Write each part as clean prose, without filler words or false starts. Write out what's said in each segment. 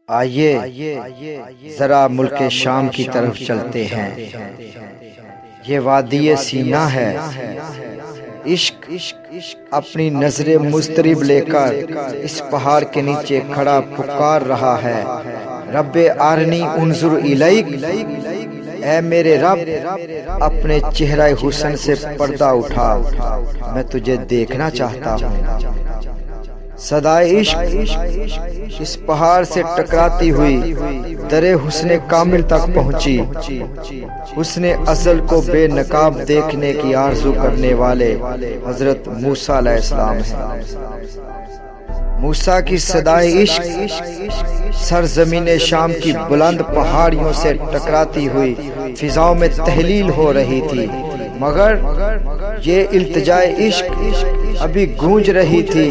آئیے ذرا ملک شام کی طرف چلتے ہیں۔ یہ وادی سینا ہے۔ عشق اپنی نظر مضطرب لے کر اس پہاڑ کے نیچے کھڑا پکار رہا ہے، رب ارنی انظر الیک، اے میرے رب اپنے چہرہ حسن سے پردہ اٹھا، میں تجھے دیکھنا چاہتا ہوں۔ صدائے عشق اس پہاڑ سے ٹکراتی ہوئی در حسن کامل تک پہنچی۔ حسن ازل کو بے نقاب دیکھنے کی آرزو کرنے والے حضرت موسیٰ علیہ السلام ہیں۔ موسیٰ کی صدائے عشق سرزمین شام کی بلند پہاڑیوں سے ٹکراتی ہوئی فضاؤں میں تحلیل ہو رہی تھی، مگر یہ التجائے عشق ابھی گونج رہی تھی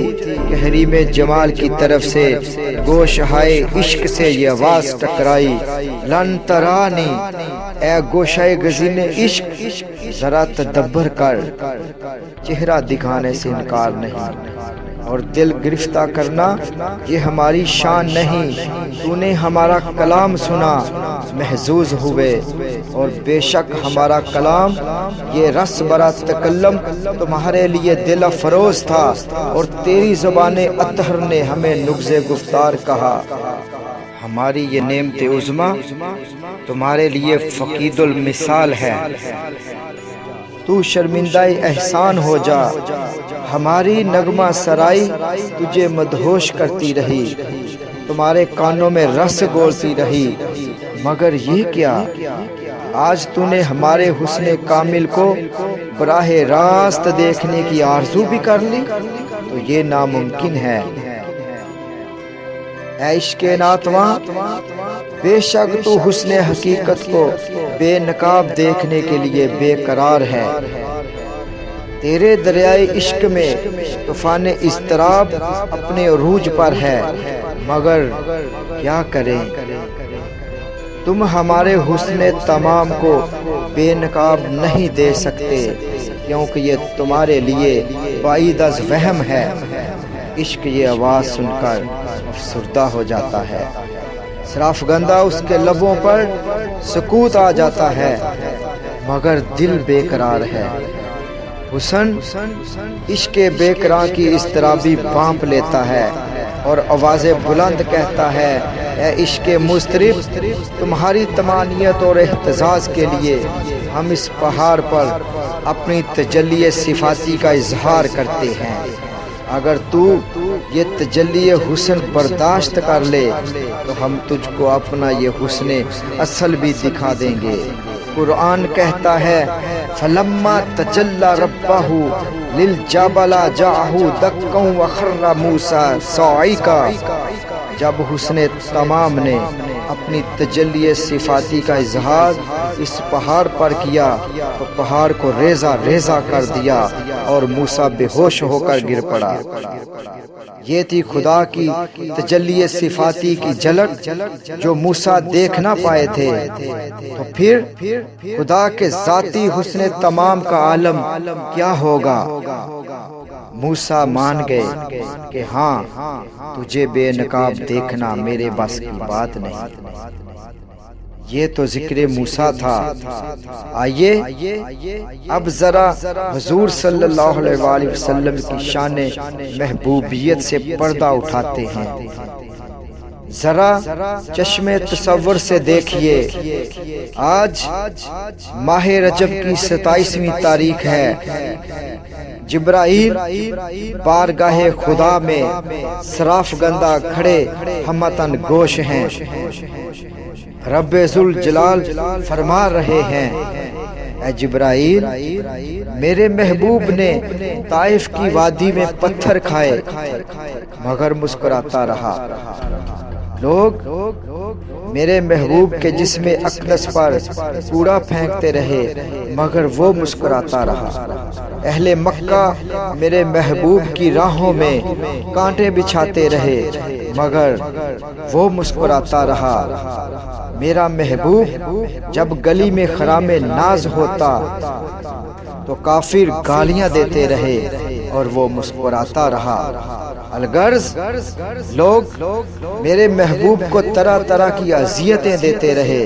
کہ حریم جمال کی طرف سے گوشہائے عشق سے یہ آواز ٹکرائی، لن ترانی، اے گوشۂ گزین عشق ذرا تدبر کر، چہرہ دکھانے سے انکار نہیں اور دل گرفتہ کرنا یہ ہماری شان نہیں۔ تو نے ہمارا کلام سنا، محظوظ ہوئے، اور بے شک ہمارا کلام یہ رس برا تکلم تمہارے لیے دل افروز تھا، اور تیری زبان اطہر نے ہمیں نبض گفتار کہا۔ ہماری یہ نعمت عظمیٰ تمہارے لیے فقید المثال ہے، تو شرمندہ احسان ہو جا۔ ہماری نغمہ سرائی تجھے مدہوش کرتی رہی، تمہارے کانوں میں رس گھولتی رہی، مگر یہ کیا، آج تو نے ہمارے حسن کامل کو براہ راست دیکھنے کی آرزو بھی کر لی، تو یہ ناممکن ہے۔ اے عشق ناتواں، بے شک تو حسن حقیقت کو بے نقاب دیکھنے کے لیے بے قرار ہے۔ تیرے دریائے عشق میں طوفان اضطراب اپنے عروج پر ہے، مگر کیا کریں، تم ہمارے حسن تمام کو بے نقاب نہیں دے سکتے، کیونکہ یہ تمہارے لیے بعید از وہم ہے۔ عشق یہ آواز سن کر افسردہ ہو جاتا ہے، سرافگندہ اس کے لبوں پر سکوت آ جاتا ہے، مگر دل بے قرار ہے۔ حسن عشق بے قرار کی اضطرابی بانپ لیتا ہے اور آواز بلند کہتا ہے، اے عشق مضطرب، تمہاری تمانیت اور احتجاج کے لیے ہم اس پہاڑ پر اپنی تجلی صفاتی کا اظہار کرتے ہیں۔ اگر تو یہ تجلی حسن برداشت کر لے تو ہم تجھ کو اپنا یہ حسن اصل بھی دکھا دیں گے۔ قرآن کہتا ہے، فَلَمَّا تَجَلَّى رَبَّهُ لِلْجَبَلِ جَعَلَهُ دَكًّا وَخَرَّ مُوسَىٰ صَعِقًا، جب حسن تمام نے اپنی تجلی صفاتی کا اظہار اس پہاڑ پر کیا تو پہاڑ کو ریزہ ریزہ کر دیا اور موسیٰ بے ہوش ہو کر گر پڑا۔ یہ تھی خدا کی تجلی صفاتی کی جھلک جو موسیٰ دیکھ نہ پائے تھے، تو پھر خدا کے ذاتی حسن تمام کا عالم کیا ہوگا۔ موسیٰ مان گئے کہ ہاں، تجھے بے نقاب دیکھنا میرے بس کی بات نہیں۔ یہ تو ذکر موسیٰ تھا۔ آئیے اب ذرا حضور صلی اللہ علیہ وآلہ وسلم کی شان محبوبیت سے پردہ اٹھاتے ہیں۔ ذرا چشم تصور سے دیکھیے، آج ماہ رجب کی 27ویں تاریخ ہے۔ جبرائیل بارگاہ خدا میں سرافگندہ کھڑے ہمتن گوش ہیں۔ رب ذوالجلال فرما رہے ہیں، اے جبرائیل، میرے محبوب نے طائف کی وادی میں پتھر کھائے مگر مسکراتا رہا۔ لوگ میرے محبوب کے جسم اقدس پر کوڑا پھینکتے رہے مگر وہ مسکراتا رہا۔ اہل مکہ میرے محبوب کی راہوں میں کانٹے بچھاتے رہے مگر وہ مسکراتا رہا۔ میرا محبوب جب گلی میں خرام ناز ہوتا تو کافر گالیاں دیتے رہے اور وہ مسکراتا رہا۔ الغرض لوگ میرے محبوب کو طرح طرح کی اذیتیں دیتے رہے،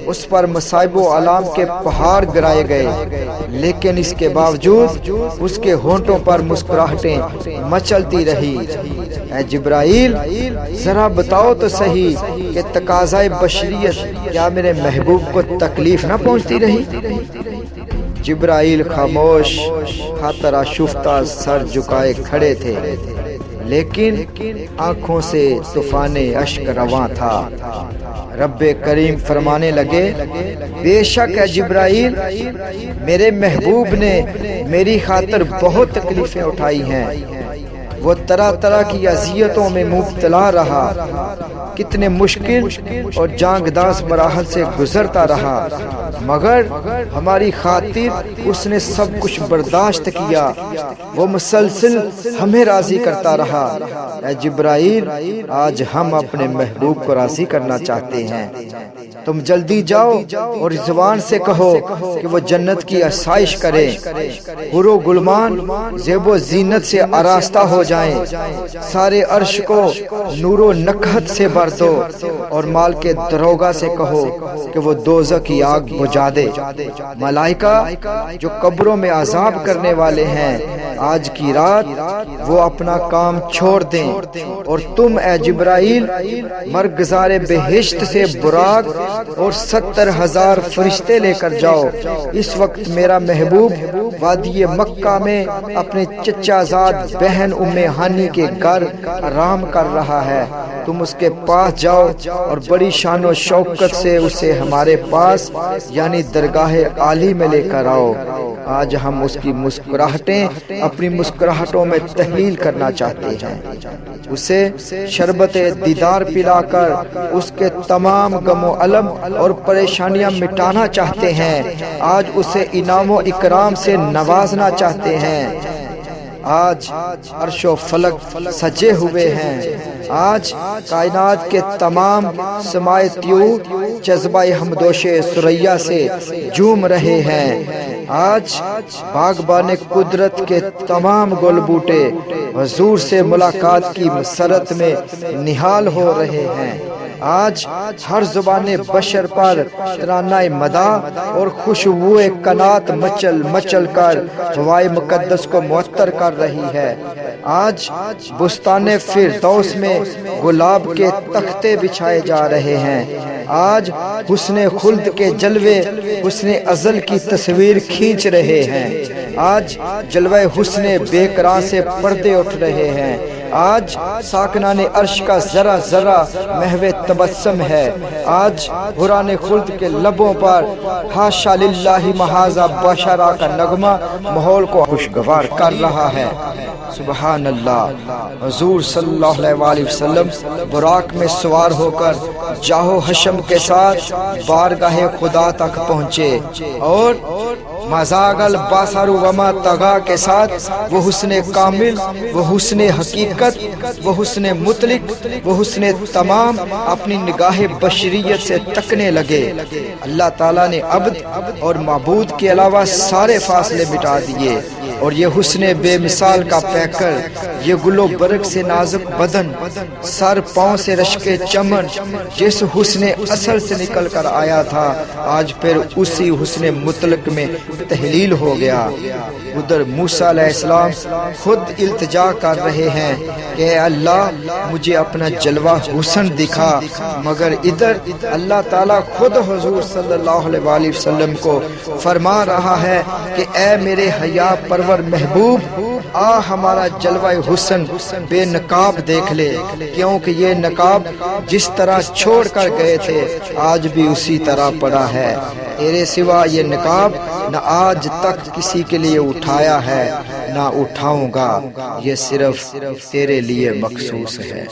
اس پر مصائب و آلام کے پہاڑ گرائے گئے، لیکن اس کے باوجود اس کے ہونٹوں پر مسکراہٹیں مچلتی رہی۔ اے جبرائیل، ذرا بتاؤ تو صحیح کہ تقاضائے بشریت کیا میرے محبوب کو تکلیف نہ پہنچتی رہی؟ جبرائیل خاموش خاطر آشفتہ سر جھکائے کھڑے تھے، لیکن آنکھوں سے طوفان اشک رواں تھا۔ رب کریم فرمانے لگے، بے شک ہے جبرائیل، میرے محبوب نے میری خاطر بہت تکلیفیں اٹھائی ہیں، وہ طرح طرح کی اذیتوں میں مبتلا رہا، کتنے مشکل اور جانگداز مراحل سے گزرتا رہا، مگر ہماری خاطر اس نے سب کچھ برداشت کیا، وہ مسلسل ہمیں راضی کرتا رہا۔ اے جبرائیل، آج ہم اپنے محبوب کو راضی کرنا چاہتے ہیں، تم جلدی جاؤ اور زبان سے کہو کہ وہ جنت کی آسائش کرے، حور و غلمان زیب و زینت سے آراستہ ہو جائیں، سارے عرش کو نور و نکہت سے بھر دو، اور مال کے دروگا سے کہو کہ وہ دوزخ کی آگ بجھا دے۔ ملائکہ جو قبروں میں عذاب کرنے والے ہیں، آج کی رات وہ اپنا کام چھوڑ دیں، اور تم اے جبرائیل مرغزار بہشت سے براق اور 70,000 فرشتے لے کر جاؤ۔ اس وقت میرا محبوب وادی مکہ میں اپنے چچا زاد بہن ام ہانی کے گھر آرام کر رہا ہے، تم اس کے پاس جاؤ اور بڑی شان و شوکت سے اسے ہمارے پاس یعنی درگاہ عالی میں لے کر آؤ۔ آج ہم اس کی مسکراہٹیں اپنی مسکراہٹوں میں تحلیل کرنا چاہتے ہیں، اسے شربت دیدار پلا کر اس کے تمام غم و الم اور پریشانیاں مٹانا چاہتے ہیں، آج اسے انعام و اکرام سے نوازنا چاہتے ہیں۔ آج عرش و فلک سجے ہوئے ہیں، آج کائنات کے تمام سمائے طیور جذبہ حمدوش ثریا سے جھوم رہے ہیں، آج باغبان قدرت کے تمام گل بوٹے حضور سے ملاقات کی مسرت میں نہال ہو رہے ہیں، آج ہر زبان بشر پر ترانہ مدح اور خوشبو قنات مچل مچل کر ہوائے مقدس کو معطر کر رہی ہے، آج بستان فردوس میں گلاب کے تختے بچھائے جا رہے ہیں، آج حسن خلد کے جلوے حسن ازل کی تصویر کھینچ رہے ہیں، آج جلوہ حسن بے قرار سے پردے اٹھ رہے ہیں، آج ساکنان عرش کا ذرا ذرا محو تبسم ہے، آج حوران خلد کے لبوں پر حاشا للہ محاذا بشرا کا نغمہ ماحول کو خوشگوار کر رہا ہے۔ سبحان اللہ۔ حضور صلی اللہ علیہ وآلہ وسلم براق میں سوار ہو کر جاہ و حشم کے ساتھ بارگاہ خدا تک پہنچے، اور مزاغ البصر وما طغی کے ساتھ وہ حسن کامل، وہ حسن حقیقت، وہ حسن مطلق، وہ حسن تمام اپنی نگاہ بشریت سے تکنے لگے۔ اللہ تعالیٰ نے عبد اور معبود کے علاوہ سارے فاصلے مٹا دیے، اور یہ حسن بے مثال کا پیکر، یہ گل و برگ سے نازک بدن، سر پاؤں سے رشک چمن، جس حسن اصل سے نکل کر آیا تھا، آج پھر اسی حسن مطلق میں تحلیل ہو گیا۔ ادھر موسیٰ علیہ السلام خود التجا کر رہے ہیں کہ اے اللہ مجھے اپنا جلوہ حسن دکھا، مگر ادھر اللہ تعالیٰ خود حضور صلی اللہ علیہ وآلہ وسلم کو فرما رہا ہے کہ اے میرے حیا پرور محبوب، آ ہمارا جلوہ حسن بے نقاب دیکھ لے، کیونکہ یہ نقاب جس طرح چھوڑ کر گئے تھے آج بھی اسی طرح پڑا ہے، تیرے سوا یہ نقاب نہ آج تک کسی کے لیے اٹھایا ہے نہ اٹھاؤں گا، یہ صرف تیرے لیے مخصوص ہے۔